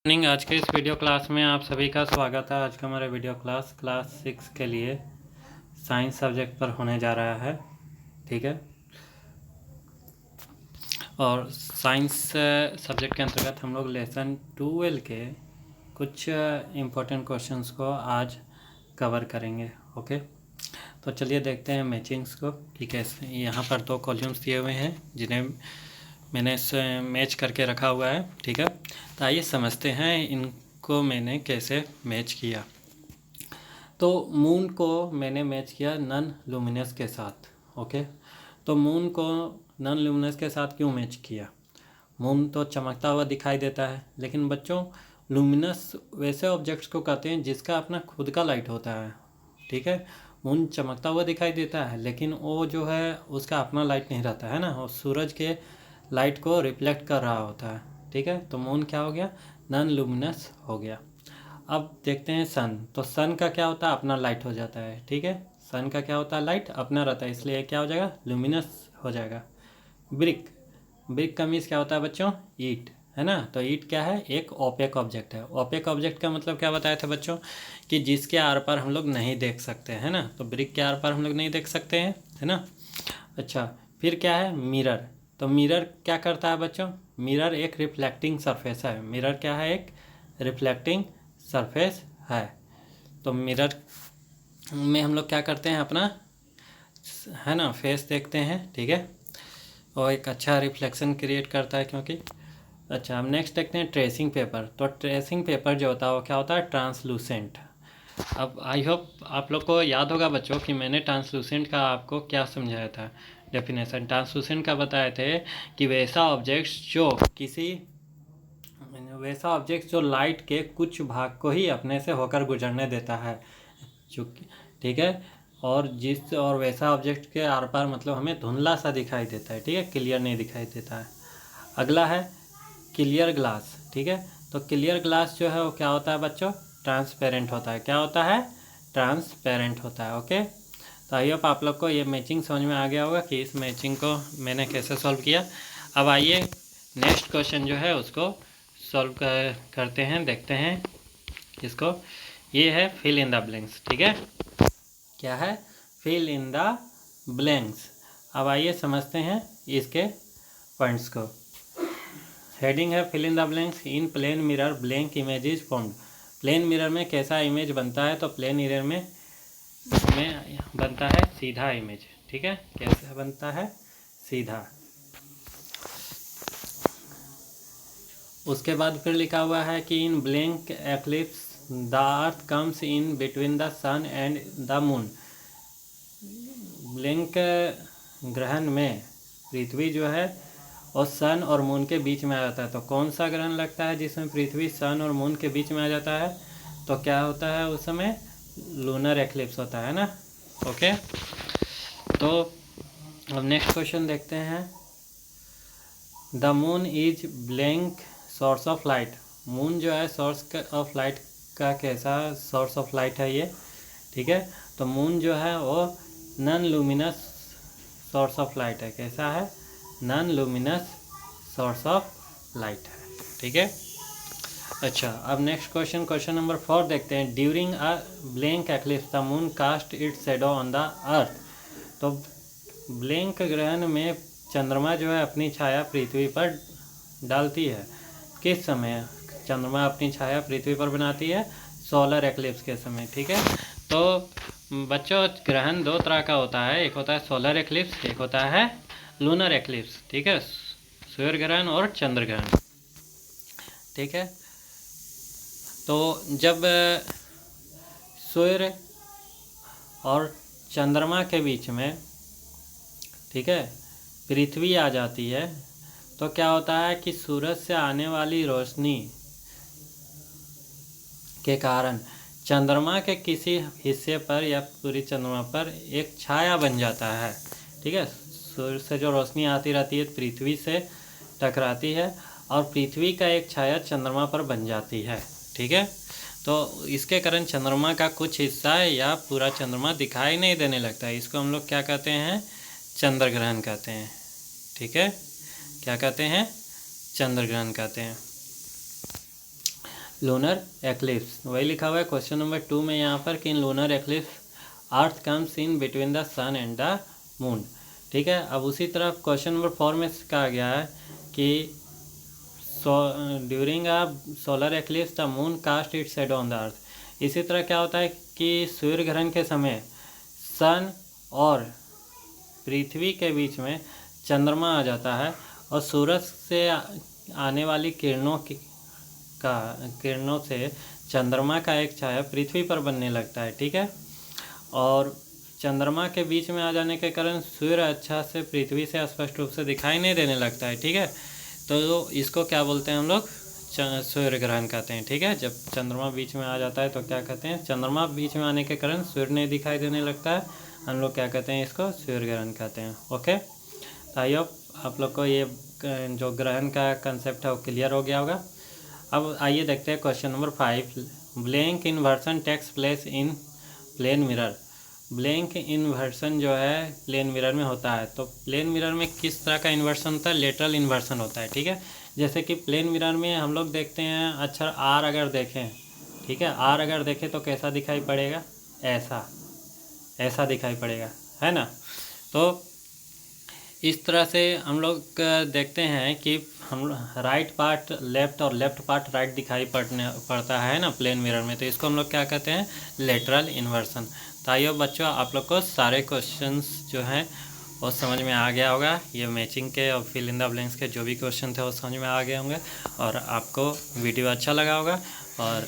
Morning. आज के इस वीडियो क्लास में आप सभी का स्वागत है। आज का हमारा वीडियो क्लास 6 के लिए साइंस सब्जेक्ट पर होने जा रहा है। ठीक है, और साइंस सब्जेक्ट के अंतर्गत हम लोग लेसन 12 के कुछ इम्पोर्टेंट क्वेश्चंस को आज कवर करेंगे। ओके, तो चलिए देखते हैं मैचिंग्स को कि कैसे। यहाँ पर 2 कॉलम्स दिए हुए हैं जिन्हें मैंने मैच करके रखा हुआ है। ठीक है, तो आइए समझते हैं इनको मैंने कैसे मैच किया। तो मून को मैंने मैच किया नॉन लुमिनस के साथ। ओके, तो मून को नॉन लुमिनस के साथ क्यों मैच किया? मून तो चमकता हुआ दिखाई देता है, लेकिन बच्चों लुमिनस वैसे ऑब्जेक्ट्स को कहते हैं जिसका अपना खुद का लाइट होता है। ठीक है, मून चमकता हुआ दिखाई देता है, लेकिन वो जो है उसका अपना लाइट नहीं रहता है ना, और सूरज के लाइट को रिफ्लेक्ट कर रहा होता है। ठीक है, तो मून क्या हो गया? नॉन लुमिनस हो गया। अब देखते हैं सन। तो सन का क्या होता है? अपना लाइट हो जाता है। ठीक है, सन का क्या होता है? लाइट अपना रहता है, इसलिए क्या हो जाएगा? लुमिनस हो जाएगा। ब्रिक, ब्रिक का मीन्स क्या होता है बच्चों? ईट, है ना। तो ईट क्या है? एक ओपेक ऑब्जेक्ट है। ओपेक ऑब्जेक्ट का मतलब क्या बताया था बच्चों? कि जिसके आर पार हम लोग नहीं देख सकते हैं ना। तो ब्रिक के आर पार हम लोग नहीं देख सकते हैं, है ना। अच्छा, फिर क्या है? मिरर। तो मिरर क्या करता है बच्चों? मिरर एक रिफ्लेक्टिंग सरफेस है। मिरर क्या है? एक रिफ्लेक्टिंग सरफेस है। तो मिरर में हम लोग क्या करते हैं? अपना, है ना, फेस देखते हैं। ठीक है, और एक अच्छा रिफ्लेक्शन क्रिएट करता है क्योंकि। अच्छा, हम नेक्स्ट देखते हैं ट्रेसिंग पेपर। तो ट्रेसिंग पेपर जो होता है वो क्या होता है? ट्रांसलूसेंट। अब आई होप आप लोग को याद होगा बच्चों कि मैंने ट्रांसलूसेंट का आपको क्या समझाया था। डेफिनेशन ट्रांसलूसेंट का बताए थे कि वैसा ऑब्जेक्ट जो लाइट के कुछ भाग को ही अपने से होकर गुजरने देता है, चूँकि। ठीक है, और वैसा ऑब्जेक्ट के आर पार मतलब हमें धुंधला सा दिखाई देता है। ठीक है, क्लियर नहीं दिखाई देता है। अगला है क्लियर ग्लास। ठीक है, तो क्लियर ग्लास जो है वो क्या होता है बच्चों? ट्रांसपेरेंट होता है। क्या होता है? ट्रांसपेरेंट होता है। ओके, तो आई होप आप लोग को ये मैचिंग समझ में आ गया होगा कि इस मैचिंग को मैंने कैसे सॉल्व किया। अब आइए नेक्स्ट क्वेश्चन जो है उसको सॉल्व करते हैं, देखते हैं इसको। ये है फिल इन द ब्लैंक्स। ठीक है, क्या है? Fill in the blanks. अब आइए समझते हैं इसके पॉइंट्स को। हेडिंग है fill in the blanks in plane mirror blank image is formed. Plane mirror में कैसा इमेज बनता है? तो प्लेन मिरर में बनता है सीधा इमेज। ठीक है, कैसे बनता है? सीधा। उसके बाद फिर लिखा हुआ है कि in blank eclipse the earth comes in between the sun and the moon. Blank ग्रहण में पृथ्वी जो है और सन और मून के बीच में आ जाता है। तो कौन सा ग्रहण लगता है जिसमें पृथ्वी सन और मून के बीच में आ जाता है? तो क्या होता है उस समय? लूनर एक्लिप्स होता है ना। ओके, तो अब नेक्स्ट क्वेश्चन देखते हैं। The moon is blank source of light. Moon जो है सोर्स ऑफ लाइट का कैसा सोर्स ऑफ लाइट है ये? ठीक है, तो मून जो है वो non luminous source of light है। कैसा है? Non luminous source of light है। ठीक है, अच्छा, अब नेक्स्ट क्वेश्चन, क्वेश्चन नंबर 4 देखते हैं। During a blank eclipse the moon cast its shadow on the earth. तो ब्लैंक ग्रहण में चंद्रमा जो है अपनी छाया पृथ्वी पर डालती है। किस समय चंद्रमा अपनी छाया पृथ्वी पर बनाती है? सोलर एक्लिप्स के समय। ठीक है, तो बच्चों ग्रहण 2 तरह का होता है। एक होता है सोलर एक्लिप्स, एक होता है लूनर एक्लिप्स। ठीक है, सूर्य ग्रहण और चंद्र ग्रहण। ठीक है, तो जब सूर्य और चंद्रमा के बीच में, ठीक है, पृथ्वी आ जाती है तो क्या होता है कि सूरज से आने वाली रोशनी के कारण चंद्रमा के किसी हिस्से पर या पूरी चंद्रमा पर एक छाया बन जाता है। ठीक है, सूर्य से जो रोशनी आती रहती है पृथ्वी से टकराती है और पृथ्वी का एक छाया चंद्रमा पर बन जाती है। ठीक है, तो इसके कारण चंद्रमा का कुछ हिस्सा या पूरा चंद्रमा दिखाई नहीं देने लगता है। इसको हम लोग क्या कहते हैं? चंद्र ग्रहण कहते हैं। ठीक है, क्या कहते हैं? चंद्र ग्रहण कहते हैं। लूनर एक्लिप्स, वही लिखा हुआ है क्वेश्चन नंबर 2 में यहाँ पर कि in lunar eclipse earth comes in between the sun and the moon. ठीक है, अब उसी तरह क्वेश्चन नंबर 4 में कहा गया है कि during a solar eclipse the moon cast its shadow on the earth. इसी तरह क्या होता है कि सूर्य ग्रहण के समय सन और पृथ्वी के बीच में चंद्रमा आ जाता है और सूरज से आने वाली किरणों से चंद्रमा का एक छाया पृथ्वी पर बनने लगता है। ठीक है, और चंद्रमा के बीच में आ जाने के कारण सूर्य अच्छा से पृथ्वी से स्पष्ट रूप से दिखाई नहीं देने लगता है। ठीक है, तो इसको क्या बोलते हैं हम लोग, सूर्य ग्रहण कहते हैं। ठीक है, जब चंद्रमा बीच में आ जाता है तो क्या कहते हैं, चंद्रमा बीच में आने के कारण सूर्य नहीं दिखाई देने लगता है, हम लोग क्या कहते हैं, इसको सूर्य ग्रहण कहते हैं। ओके, तो आई होप आप लोग को ये जो ग्रहण का कंसेप्ट है वो क्लियर हो गया होगा। अब आइए देखते हैं question number 5। Blank inversion takes place in plane mirror. Blank inversion जो है प्लेन मिरर में होता है, तो प्लेन मिरर में किस तरह का इन्वर्सन होता है, लेटरल इन्वर्सन होता है। ठीक है, जैसे कि प्लेन मिरर में हम लोग देखते हैं अक्षर आर अगर देखें, ठीक है, आर अगर देखें तो कैसा दिखाई पड़ेगा, ऐसा दिखाई पड़ेगा, है ना। तो इस तरह से हम लोग देखते हैं कि हम राइट पार्ट लेफ़्ट और लेफ़्ट पार्ट राइट दिखाई पड़ता है ना प्लेन मिरर में, तो इसको हम लोग क्या कहते हैं, लेटरल इन्वर्सन। तो आइए बच्चों, आप लोग को सारे क्वेश्चंस जो हैं वो समझ में आ गया होगा। ये मैचिंग के और फिल इन द ब्लैंक्स के जो भी क्वेश्चन थे वो समझ में आ गए होंगे और आपको वीडियो अच्छा लगा होगा। और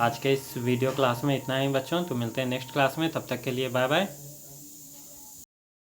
आज के इस वीडियो क्लास में इतना ही बच्चों, तो मिलते हैं नेक्स्ट क्लास में, तब तक के लिए बाय बाय।